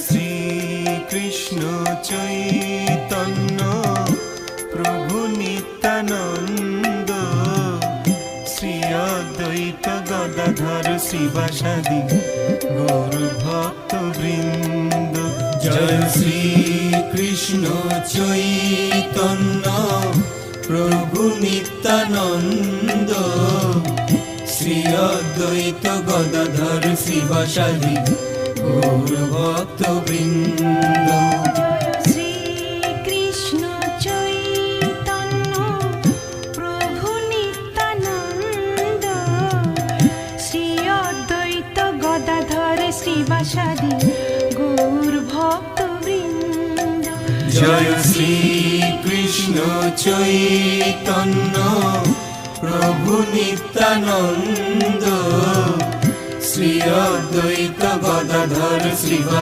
শ্রী কৃষ্ণ চৈতন্য প্রভু নিত্যানন্দ, শ্রী অদ্বৈত গদাধর শ্রীবাসাদি গৌর ভক্ত বৃন্দ। জয় শ্রী কৃষ্ণ চৈতন্য প্রভু নিত্যানন্দ, শ্রী অদ্বৈত গদাধর শ্রীবাসাদি গৌর ভক্ত বৃন্দ। শ্রী কৃষ্ণ চৈতন্য প্রভু নিত্যানন্দ, শ্রী অদ্বৈত গদাধর শ্রীবাসাদি গৌর ভক্ত বৃন্দ। জয় শ্রী কৃষ্ণ চৈতন্য প্রভু নিত্যানন্দ, শ্রী অদ্বৈত গদাধর শ্রী